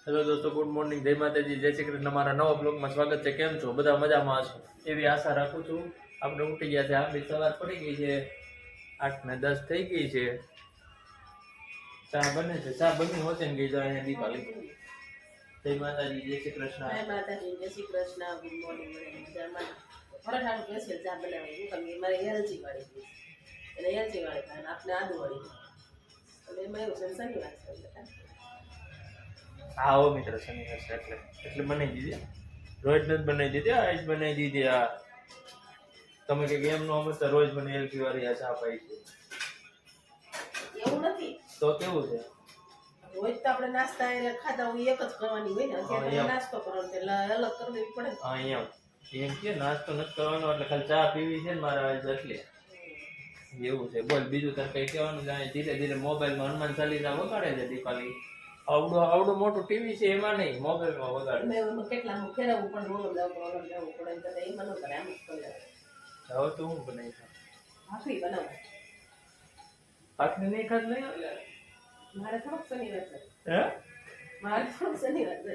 Hello દોસ્તો, good morning, જય માતાજી, જય શ્રી કૃષ્ણ. મારા નવા બ્લોગમાં સ્વાગત છે. કેમ છો બધા? મજામાં હશો એવી આશા રાખું છું. આપણે ઉઠી ગયા છે, આપણી સવાર પડી ગઈ છે, 8 ને 10 થઈ ગઈ છે. ચા બને છે, ચા બની હોતે ને ગઈ તો અહીંયા દીપાલી. જય માતાજી, જય શ્રી કૃષ્ણ. જય માતાજી, જય શ્રી કૃષ્ણ. Good morning. મજામાં પરાઠાનું સ્પેશિયલ ચા બનાવી કારણ કે મારે એલચી વાળી છે એટલે એલચી વાળી ખાય આપણે આદુ વાળી અને એમાં એવું છે શનિવાર છે એટલે હા હો મિત્ર, શનિવાર છે એટલે બનાવી દીધી. રોજ નથી બનાવી દીધી, આજ બનાવી દીધી. આ તમે કે એમ નો અમે તો રોજ મને એલચી વાળી આ ચા પાઈ છે. એવું નથી તો કેવું છે? રોજ તો આપણે નાસ્તા એ ખાતા હોય એક જ કરવાની હોય ને અત્યારે નાસ્તો કરવાનો એટલે અલગ કરી દેવી પડે. હા એમ કે નાસ્તો નથી કરવાનો એટલે ખાલી ચા પીવી છે ને મારા એટલે એવું છે. બોલ બીજું તાર કઈ કહેવાનું જાય? ધીરે ધીરે મોબાઈલમાં હનુમાન ચાલીસા વગાડે છે દીપાલી. આવડું મોટું ટીવી છે એમાં નહીં, મોબાઈલમાં વગાડે. મેં કેટલા ફેરવવું પણ રોલ જવું પડે એમાં ન કરે આમ જ કરે. હવે તો હું બનાવી ભાખરી બનાવું. ભાખરી નહીં ખાત નહીં મારે થોડોક શનિવાર છે. હે મારે થોડોક શનિવાર છે.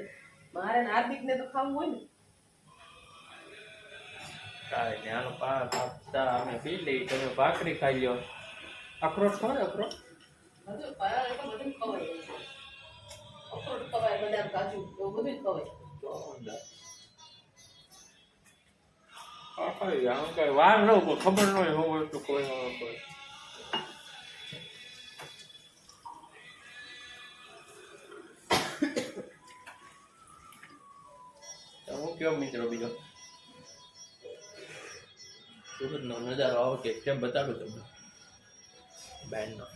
મારે હાર્દિક ને તો ખાવું હોય ને. કાંઈ નહીં, આનો ચા અમે પી લઈ, તમે ભાખરી ખાઈ લો. અખરોટ ખવાય? અખરોટ બધું ખવાય. અખરોટ ખવાય, બદામ કાજુ એવું બધું ખવાય. આમ કઈ વાર ન હોય, ખબર ન હોય હું વસ્તુ કોઈ ન હોય. હું કયો મિત્રો બીજો સુરતનો નજારો આવો કે કેમ બતાડું તમને બેન્ડનો.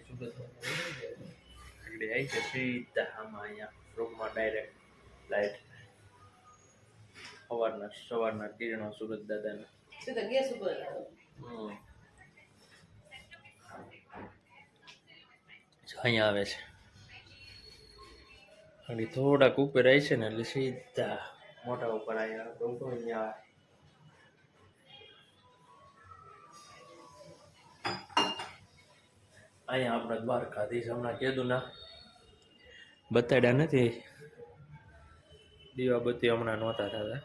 સુરત આગળ આવી છે સીધા આમાં અહીંયા રૂમમાં ડાયરેક્ટ લાઈટ સવારના કિરણો સુરત દાદાના. સીધા ગેસ ઉપર લાવો. અહીંયા આવે છે અને થોડાક ઉપર આવી છે ને એટલે સીધા મોટા ઉપર અહીંયા ડોંગો અહીંયા આપણા દ્વારકાધીશ હમણાં કીધું ના બતાડ્યા નથી, દીવાબત્તી હમણાં નહોતા થતા.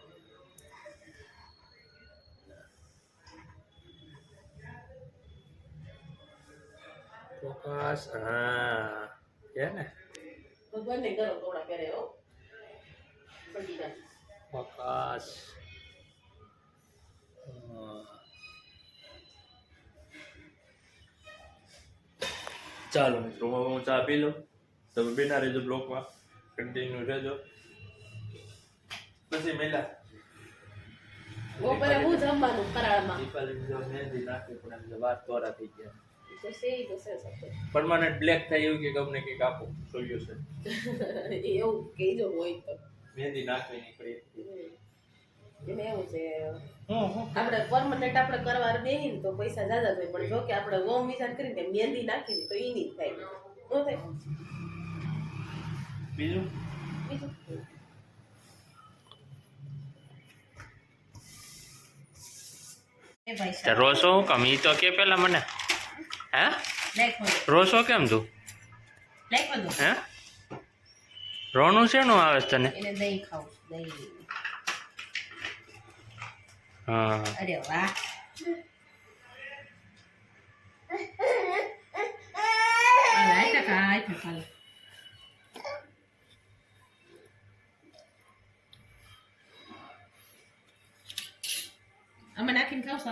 પ્રકાશ હા કે ને ભગવાનને ગરમ કપડા પહેરે હો પડીના પ્રકાશ. ચાલો મિત્રો, હું ચા પી લઉં, તમે બેના રહેજો, બ્લોકમાં કન્ટિન્યુ રહેજો. પછી મેલા બપોરે હું જમવાનું ફરાળમાં દીપાલી જો મહેંદી નાખી પણ એમ વાત તોરા થઈ ગયા. તો સેઈ તો છે સબ પરમાનન્ટ બ્લેક થાય એવું કે ગમને કંઈક આપો સોલ્યુશન. એવું કહીજો હોય તો મહેંદી નાખવી નીકળી એને એવું છે આપણે પરમનન્ટ આપણે કરવા બેહી ને તો પૈસા જ્યાદા થાય પણ જો કે આપણે ઓમ વિચાર કરીને મહેંદી નાખી તો ઈ નહીં થાય ન થાય. બીજું રોસો કમી તો કે પેલા મને હે રોસો કેમ તું હે રોનું શેનું આવે છે તને? એને દહીં ખાવું દહીં. હા અરે વાહ અમે નાખીને ખાવશો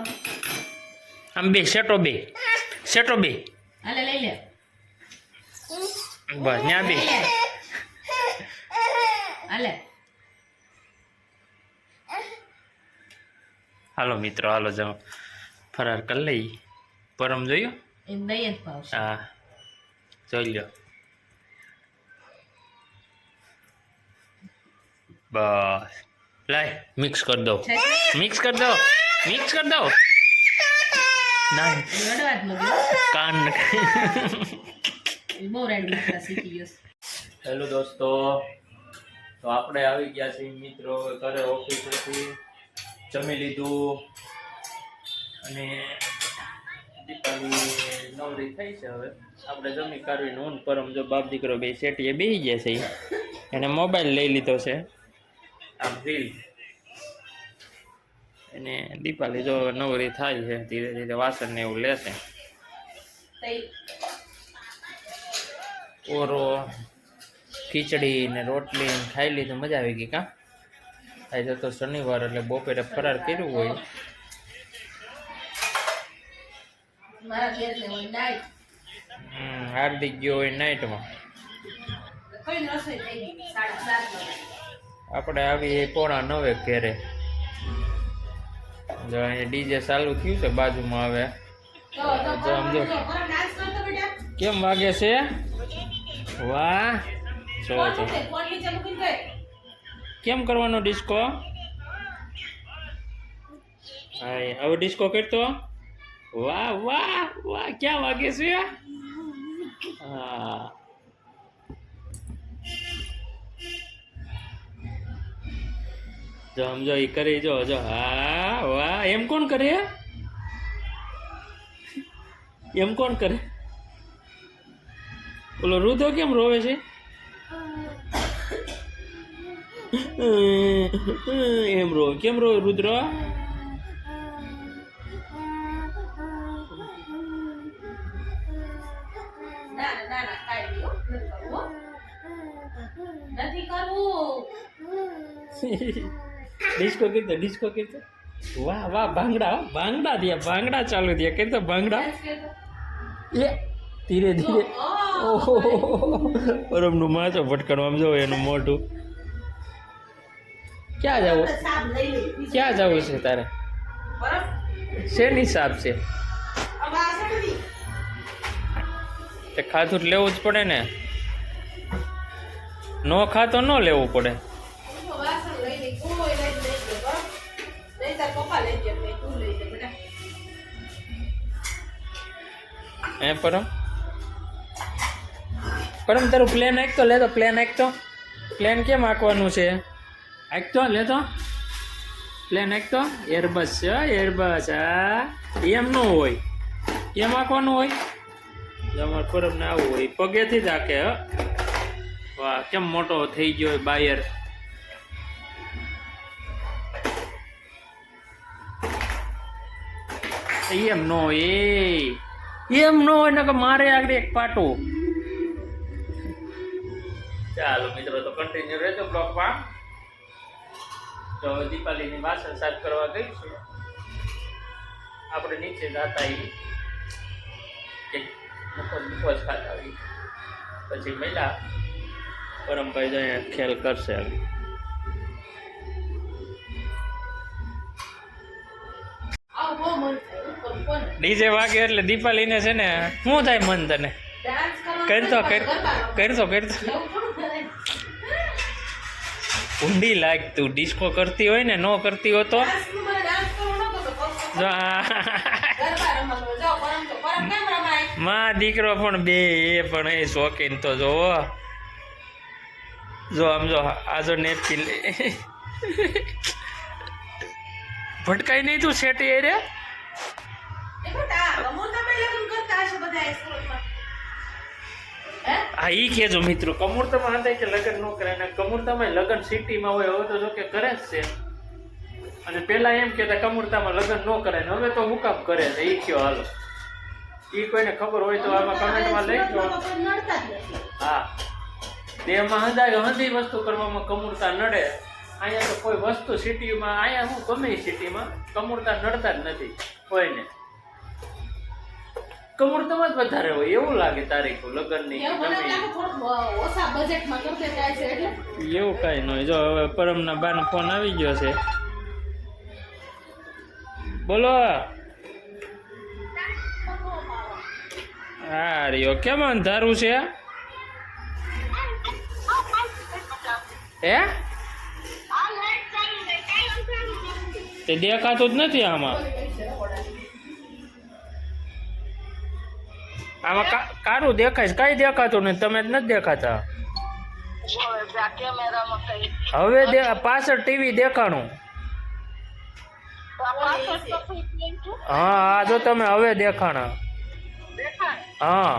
આમ બે સેટો બે હાલે લઈ લે બસ ત્યાં બે હાલે. હાલો મિત્રો, હાલો જાઓ ફરાર કરી લઈ. પરમ જોયો? એમ દહીં જ ભાવશે. હા જોઈ લો. બસ લાય મિક્સ કરી દો ના કાન. હેલો દોસ્તો, તો આપણે આવી ગયા છીએ મિત્રો ઘરે ઓફિસેથી. જમી લીધું અને દીપાલી નવરી થઈ છે. હવે આપણે જમી કાઢવીને ઊન પરમ જો બાપ દીકરો બે શેટીએ બેસી ગયા છે. એને મોબાઈલ લઈ લીધો છે આમ રીલ, અને દીપાલી જો નવરી થાય છે ધીરે ધીરે વાસણ ને એવું લેશે. ઓરો ખીચડી ને રોટલી ને ખાઈ લીધું, મજા આવી ગઈ કા. આજે તો શનિવાર એટલે બપોરે ફરાર કર્યું હોય. હાર્દિક ગયો હોય નાઇટમાં, આપણે આવી 8:45 ઘેરે. જો અહીંયા ડીજે ચાલુ થયું છે બાજુમાં. હવે સમજો કેમ વાગે છે. વાહ જો તો કેમ કરવાનો ડિસ્કો. હા હવે ડિસ્કો કરતો. વાહ વાહ વાહ ક્યાં વાગે છે. હા જો સમજો એ કરી જો. હા વાહ એમ કોણ કરે, એમ કોણ કરે. ઓલો રુદો કેમ રોવે છે. એમ રોવે કેમ રોવે રુદ્ર. ડિસ્કો કરતો ડિસ્કો કરતો. વાહ વાહ ભાંગડા ભાંગડા થયા, ભાંગડા ચાલુ થયા. કરતો ભાંગડા એ ધીરે ધીરે. ઓહો પરમનું માથો ભટકાણું આમ જો એનું મોઢું. ક્યાં જવું, ક્યાં જવું છે તારે. શેની સાપ છે. તે ખાધું લેવું જ પડે ને, નો ખાતો ન લેવું પડે. હે પરમ પરમ તારું પ્લેન આંકતો લેતો, પ્લેન આંકતો. પ્લેન કેમ આંકવાનું છે. આંકતો લેતો પ્લેન આંકતો. એરબસ છે એરબસ. હા એમ ન હોય, કેમ આંકવાનું હોય. અમારે પરમ ને આવું હોય પગેથી જ આંકે. હ વાહ કેમ મોટો થઈ ગયો બાયર. એમ ન હોય, એમ ન હોય ને કે મારે આગળ એક પાટું. ચાલો મિત્રો તો કન્ટિન્યુ રહેજો બ્લોગમાં. તો દીપાલીની વાસણ સાફ કરવા ગઈ છે. આપણે નીચે જાતા મુખોજ ખાતા આવી પછી મહિલા પરમભાઈ તો ખેલ કરશે. ડીજે વાગે એટલે દીપાલીને છે ને શું થાય મન તને. કરતો કરતો કરતો ઊંડી લાગ. તું ડિસ્કો કરતી હોય ને, ન કરતી હો તો માં દીકરો પણ બે એ પણ એ શોખીન તો જોવો. જો આમ જો આ જો નેપકિન ભટકાઈ નહીં તું શેટી એ રે. હા ઈ કેજો મિત્રો કમૂરતામાં હતા કે લગ્ન ન કરે ને કમૂરતામાં લગ્ન સિટીમાં હોય. હવે તો જો કે કરે જ છે, અને પેલા એમ કેતા કમૂરતામાં લગ્ન ન કરે ને હવે તો હુકામ કરે છે. ઈ કયો હાલો, ઈ કોઈને ખબર હોય તો આમાં કમેન્ટમાં લખજો. હા દેહમાં હંધી વસ્તુ કરવામાં કમૂરતા નડે. અહીંયા તો કોઈ વસ્તુ સિટીમાં, અહીંયા હું ગમે સિટીમાં કમૂરતા નડતા જ નથી કોઈને. કમૂરતામાં જ વધારે હોય એવું લાગે તારીખો લગ્નની. એવું કઈ ન હોય. જો હવે પરમના બાનો ફોન આવી ગયો છે. બોલો. હા રિયો કેમ અંધારું છે. હે તે દેખાતું જ નથી આમાં. આમાં કારું દેખાય છે, કઈ દેખાતું નથી. તમે જ નથી દેખાતા. હવે પાછળ ટીવી દેખાણું. હા આ જો તમે હવે દેખાણા. હા